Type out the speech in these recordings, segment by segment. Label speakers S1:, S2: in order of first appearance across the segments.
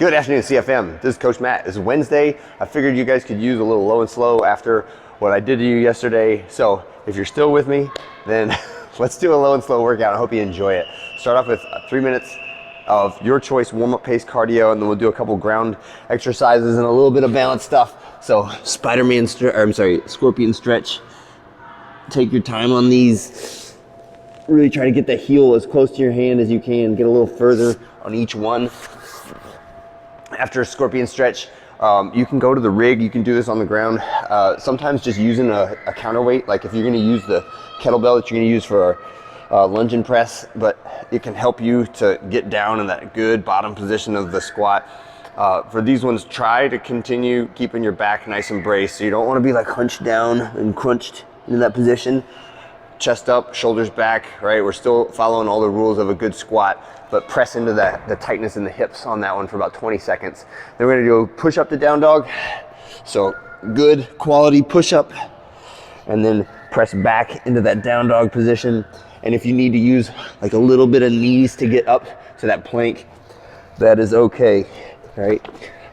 S1: Good afternoon, CFM. This is Coach Matt. It's Wednesday. I figured you guys could use a little low and slow after what I did to you yesterday. So if you're still with me, then let's do a low and slow workout. I hope you enjoy it. Start off with 3 minutes of your choice warm-up pace cardio, and then we'll do a couple ground exercises and a little bit of balance stuff. So scorpion stretch. Take your time on these. Really try to get the heel as close to your hand as you can. Get a little further on each one. After a scorpion stretch, you can go to the rig. You can do this on the ground. Sometimes just using a counterweight, like if you're going to use the kettlebell that you're going to use for lunge and press, but it can help you to get down in that good bottom position of the squat. For these ones, try to continue keeping your back nice and braced. So you don't want to be like hunched down and crunched in that position. Chest up, shoulders back, right? We're still following all the rules of a good squat, but press into the tightness in the hips on that one for about 20 seconds. Then we're gonna do push up to down dog. So good quality push up, and then press back into that down dog position. And if you need to use like a little bit of knees to get up to that plank, that is okay, right?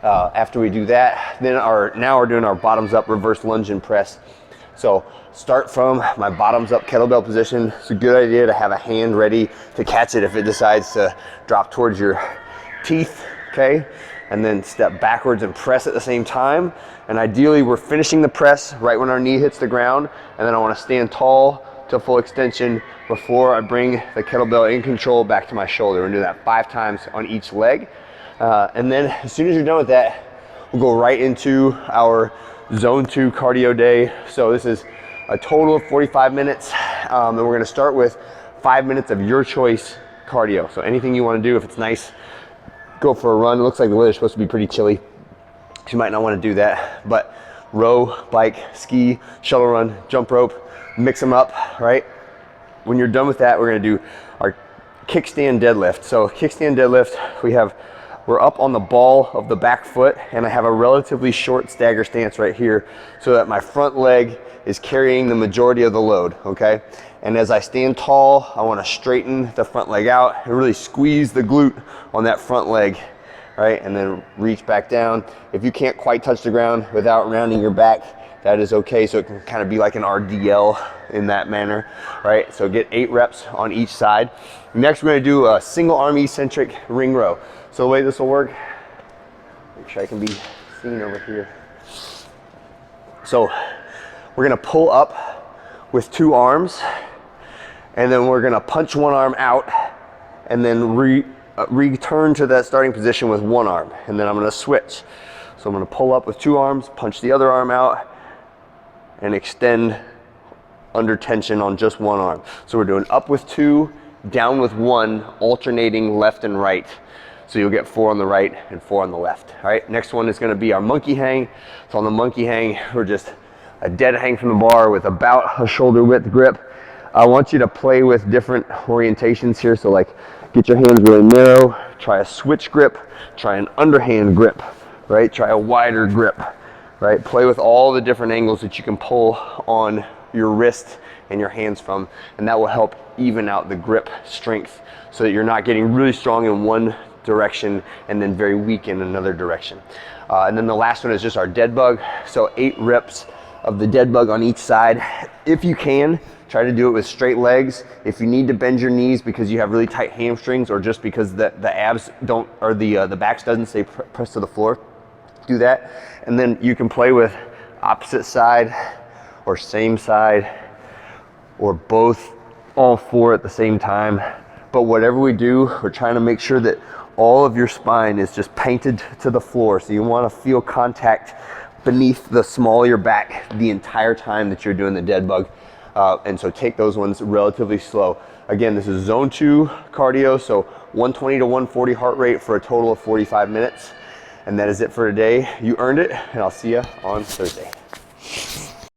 S1: After we do that, then now we're doing our bottoms up reverse lunge and press. So start from my bottoms up kettlebell position. It's a good idea to have a hand ready to catch it if it decides to drop towards your teeth, okay? And then step backwards and press at the same time. And ideally we're finishing the press right when our knee hits the ground, and then I wanna stand tall to full extension before I bring the kettlebell in control back to my shoulder. We're gonna do that 5 times on each leg. And then as soon as you're done with that, we'll go right into our zone 2 cardio day. So this is a total of 45 minutes. And we're gonna start with 5 minutes of your choice cardio. So anything you wanna do, if it's nice, go for a run. It looks like the weather's supposed to be pretty chilly. You might not wanna do that, but row, bike, ski, shuttle run, jump rope, mix them up, right? When you're done with that, we're gonna do our kickstand deadlift. So kickstand deadlift, we're up on the ball of the back foot, and I have a relatively short stagger stance right here so that my front leg is carrying the majority of the load, okay? And as I stand tall, I wanna straighten the front leg out and really squeeze the glute on that front leg, right? And then reach back down. If you can't quite touch the ground without rounding your back, that is okay. So it can kind of be like an RDL in that manner, right? So get 8 reps on each side. Next, we're gonna do a single arm eccentric ring row. So the way this will work, make sure I can be seen over here. So we're gonna pull up with 2 arms, and then we're gonna punch 1 arm out, and then return to that starting position with 1 arm. And then I'm gonna switch. So I'm gonna pull up with 2 arms, punch the other arm out, and extend under tension on just 1 arm. So we're doing up with 2, down with 1, alternating left and right. So you'll get 4 on the right and 4 on the left. All right, next one is gonna be our monkey hang. So on the monkey hang, we're just a dead hang from the bar with about a shoulder width grip. I want you to play with different orientations here. So like get your hands really narrow, try a switch grip, try an underhand grip, right? Try a wider grip, right? Play with all the different angles that you can pull on your wrist and your hands from, and that will help even out the grip strength so that you're not getting really strong in one direction and then very weak in another direction. And then the last one is just our dead bug. So 8 reps of the dead bug on each side. If you can, try to do it with straight legs. If you need to bend your knees because you have really tight hamstrings, or just because the abs don't, or the backs doesn't stay pressed to the floor, do that. And then you can play with opposite side or same side or both, all 4 at the same time. But whatever we do, we're trying to make sure that all of your spine is just painted to the floor. So you want to feel contact beneath the small of your back the entire time that you're doing the dead bug. And so take those ones relatively slow. Again, this is zone 2 cardio, so 120 to 140 heart rate for a total of 45 minutes. And that is it for today. You earned it, and I'll see you on Thursday.